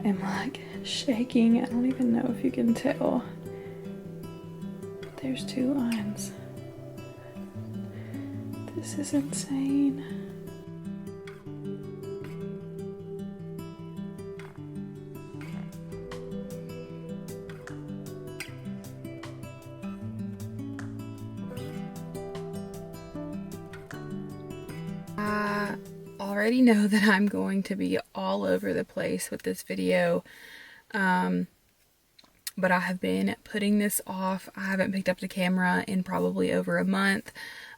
am like shaking. I don't even know if you can tell. There's 2 lines. This is insane. I already know that I'm going to be all over the place with this video, but I have been putting this off. I haven't picked up the camera in probably over a month.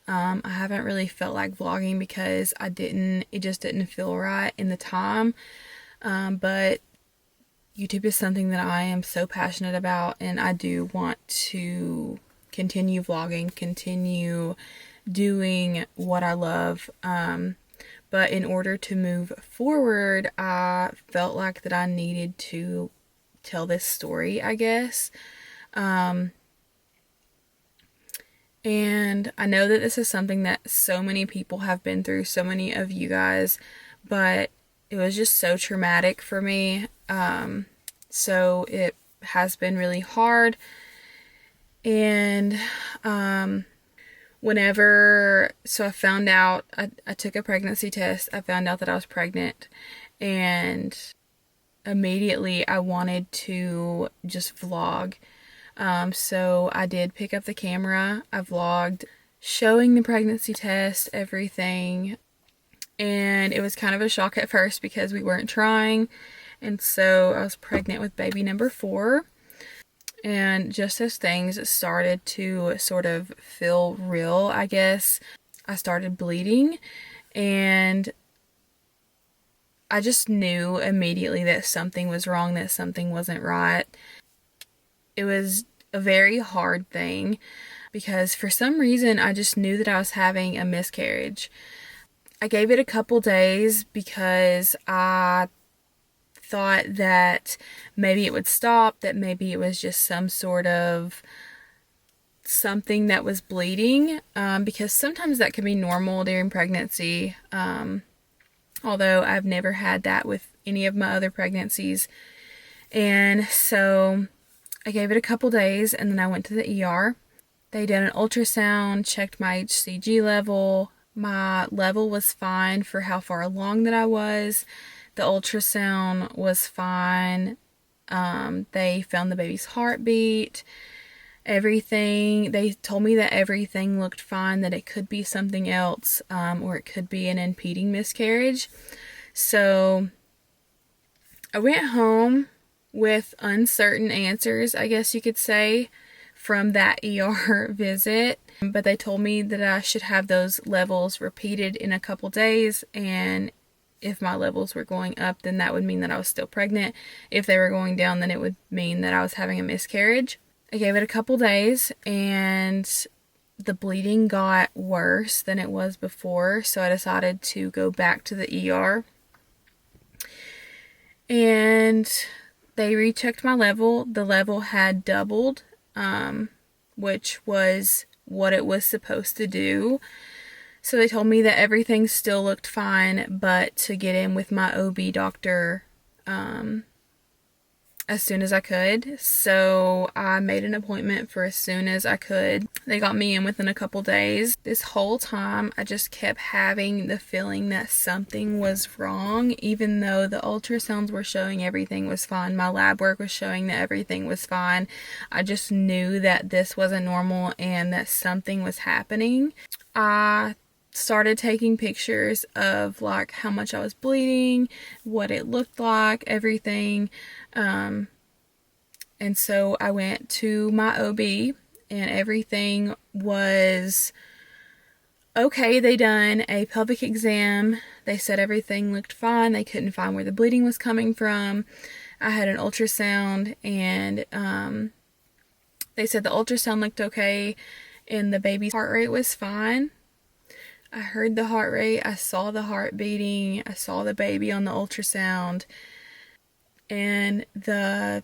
I haven't really felt like vlogging because it just didn't feel right in the time, but YouTube is something that I am so passionate about, and I do want to continue vlogging, continue doing what I love, but in order to move forward, I felt like that I needed to tell this story, I guess. And I know that this is something that so many people have been through, so many of you guys, but it was just so traumatic for me. So it has been really hard. And so I found out, I took a pregnancy test. I found out that I was pregnant, and immediately I wanted to just vlog. So I did pick up the camera. I vlogged showing the pregnancy test, everything. And it was kind of a shock at first because we weren't trying. And so I was pregnant with baby number 4. And just as things started to sort of feel real, I guess, I started bleeding, and I just knew immediately that something was wrong, that something wasn't right. It was a very hard thing because for some reason I just knew that I was having a miscarriage. I gave it a couple days because I thought that maybe it would stop, that maybe it was just some sort of something that was bleeding, because sometimes that can be normal during pregnancy, although I've never had that with any of my other pregnancies. And so I gave it a couple days, and then I went to the ER. They did an ultrasound, checked my HCG level. My level was fine for how far along that I was. The ultrasound was fine. They found the baby's heartbeat, everything. They told me that everything looked fine, that it could be something else, or it could be an impeding miscarriage. So I went home with uncertain answers, I guess you could say, from that ER visit. But they told me that I should have those levels repeated in a couple days, and if my levels were going up, then that would mean that I was still pregnant. If they were going down, then it would mean that I was having a miscarriage. I gave it a couple days, and the bleeding got worse than it was before, so I decided to go back to the ER. And they rechecked my level. The level had doubled, which was what it was supposed to do. So they told me that everything still looked fine, but to get in with my OB doctor as soon as I could. So I made an appointment for as soon as I could. They got me in within a couple days. This whole time, I just kept having the feeling that something was wrong, even though the ultrasounds were showing everything was fine. My lab work was showing that everything was fine. I just knew that this wasn't normal and that something was happening. I started taking pictures of like how much I was bleeding, what it looked like, everything. And so I went to my OB, and everything was okay. They done a pelvic exam. They said everything looked fine. They couldn't find where the bleeding was coming from. I had an ultrasound, and they said the ultrasound looked okay and the baby's heart rate was fine. I heard the heart rate, I saw the heart beating, I saw the baby on the ultrasound, and the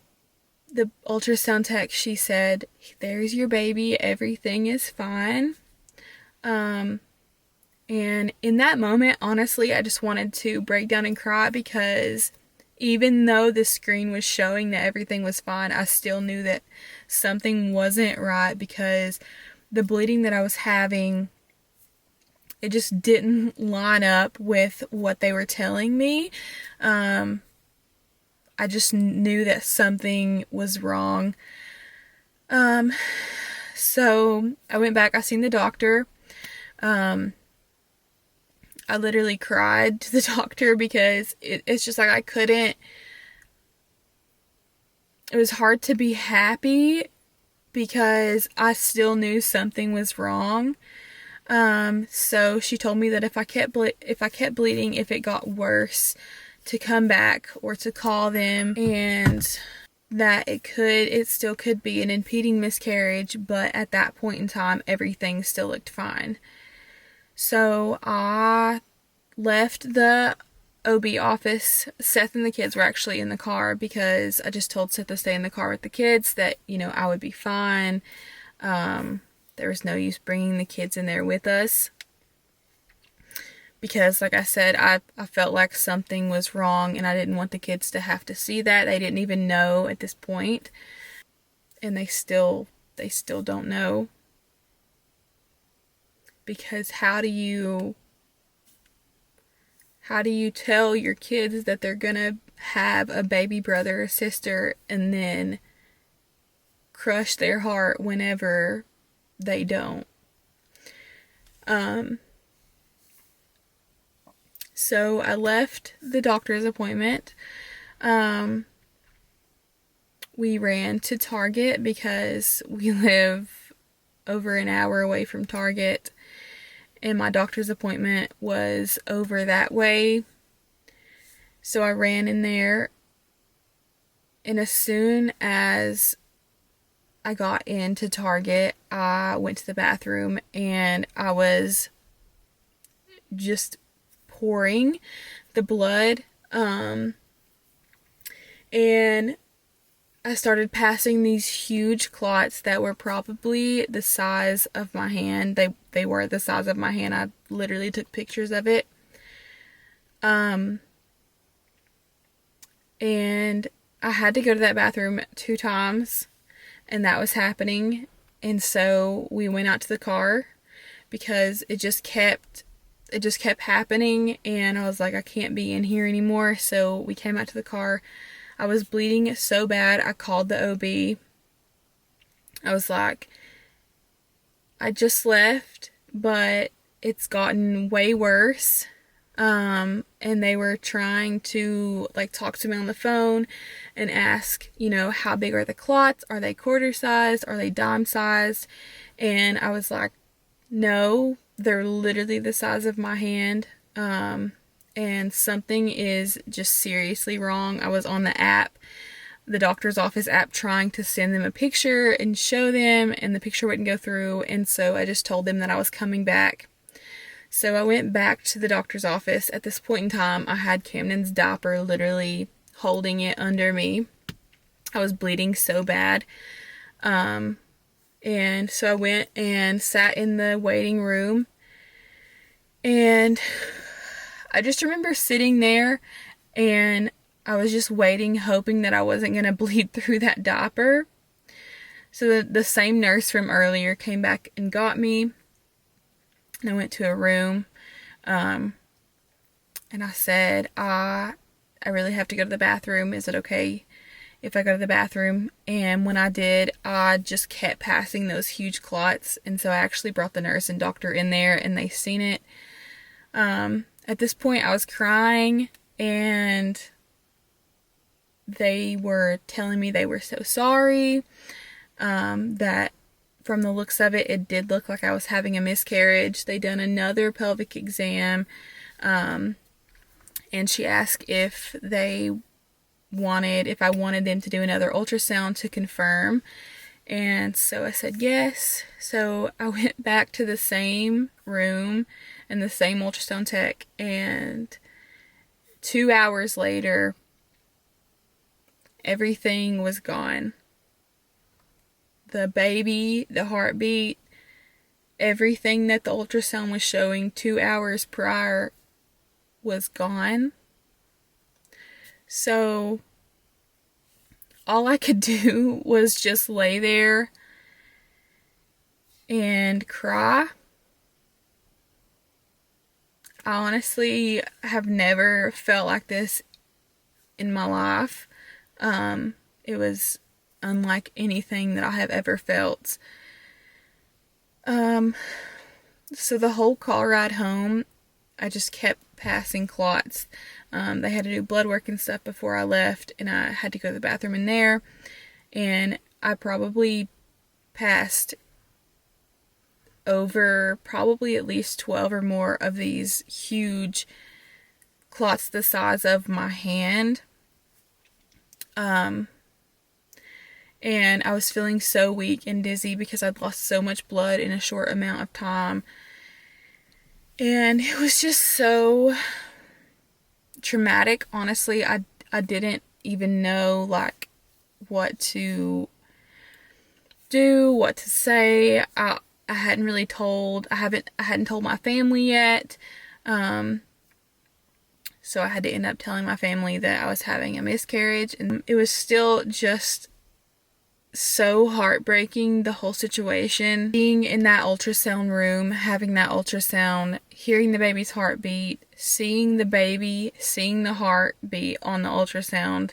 ultrasound tech, she said, "There's your baby, everything is fine." And in that moment, honestly, I just wanted to break down and cry, because Even though the screen was showing that everything was fine, I still knew that something wasn't right because the bleeding that I was having, it just didn't line up with what they were telling me. I just knew that something was wrong. So I went back, I seen the doctor. I literally cried to the doctor because it's just like I couldn't. It was hard to be happy because I still knew something was wrong. So she told me that if I kept bleeding, if it got worse, to come back or to call them, and that it still could be an impeding miscarriage, but at that point in time, everything still looked fine. So I left the OB office. Seth and the kids were actually in the car because I just told Seth to stay in the car with the kids, that, I would be fine. There was no use bringing the kids in there with us because, like I said, I felt like something was wrong and I didn't want the kids to have to see that. They didn't even know at this point, and they still don't know, because how do you tell your kids that they're gonna have a baby brother or sister and then crush their heart whenever they don't? So I left the doctor's appointment. We ran to Target because we live over an hour away from Target, and my doctor's appointment was over that way. So I ran in there, and as soon as I got into Target, I went to the bathroom and I was just pouring the blood, and I started passing these huge clots that were probably the size of my hand. They were the size of my hand. I literally took pictures of it. And I had to go to that bathroom 2 times, and that was happening. And so we went out to the car because it just kept happening, and I was like, I can't be in here anymore. So we came out to the car. I was bleeding so bad, I called the OB. I was like, I just left, but it's gotten way worse. And they were trying to talk to me on the phone and ask, how big are the clots? Are they quarter sized? Are they dime sized? And I was like, no, they're literally the size of my hand. And something is just seriously wrong. I was on the app, the doctor's office app, trying to send them a picture and show them, and the picture wouldn't go through. And so I just told them that I was coming back. So I went back to the doctor's office. At this point in time, I had Camden's diaper literally holding it under me. I was bleeding so bad. And so I went and sat in the waiting room, and I just remember sitting there, and I was just waiting, hoping that I wasn't going to bleed through that diaper. So the same nurse from earlier came back and got me, and I went to a room, and I said, I really have to go to the bathroom. Is it okay if I go to the bathroom? And when I did, I just kept passing those huge clots, and so I actually brought the nurse and doctor in there, and they seen it. At this point, I was crying, and they were telling me they were so sorry, that from the looks of it, it did look like I was having a miscarriage. They done another pelvic exam, and she asked if I wanted them to do another ultrasound to confirm. And so I said yes. So I went back to the same room and the same ultrasound tech, and 2 hours later, everything was gone. The baby, the heartbeat, everything that the ultrasound was showing 2 hours prior was gone. So all I could do was just lay there and cry. I honestly have never felt like this in my life. It was unlike anything that I have ever felt. So the whole car ride home, I just kept passing clots. They had to do blood work and stuff before I left, and I had to go to the bathroom in there. And I probably passed over probably at least 12 or more of these huge clots the size of my hand. And I was feeling so weak and dizzy because I'd lost so much blood in a short amount of time. And it was just so traumatic. Honestly, I didn't even know like what to do, what to say. I hadn't really told, I hadn't told my family yet. So I had to end up telling my family that I was having a miscarriage, and it was still just so heartbreaking, the whole situation. Being in that ultrasound room, having that ultrasound, hearing the baby's heartbeat, seeing the baby, seeing the heartbeat on the ultrasound,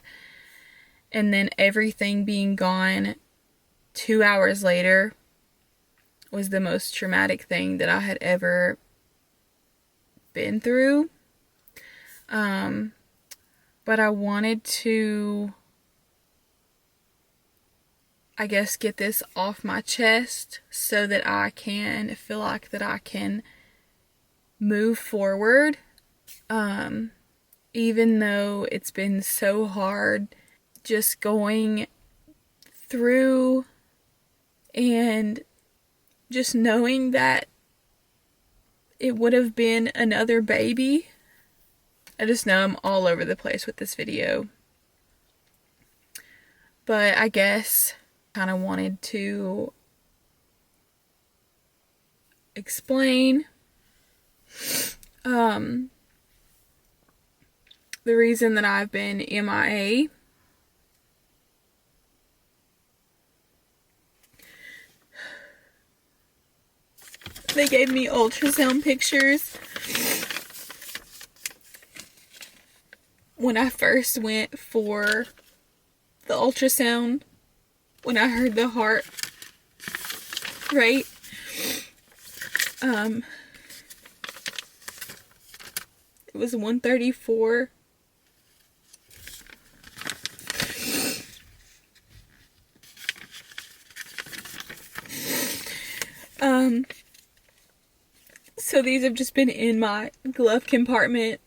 and then everything being gone 2 hours later was the most traumatic thing that I had ever been through. But I wanted to, I guess, get this off my chest so that I can feel like that I can move forward. Even though it's been so hard just going through and just knowing that it would have been another baby. I just know I'm all over the place with this video. But I guess I kind of wanted to explain the reason that I've been MIA. They gave me ultrasound pictures when I first went for the ultrasound, when I heard the heart rate. It was 134. So these have just been in my glove compartment.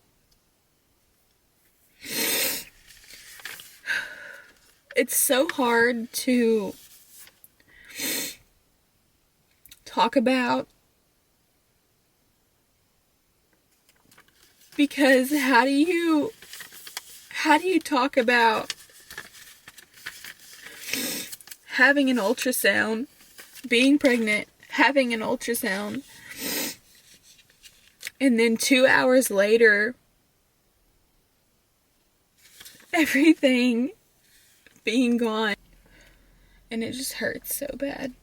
It's so hard to talk about because how do you talk about having an ultrasound, being pregnant, having an ultrasound, and then 2 hours later, everything being gone, and it just hurts so bad.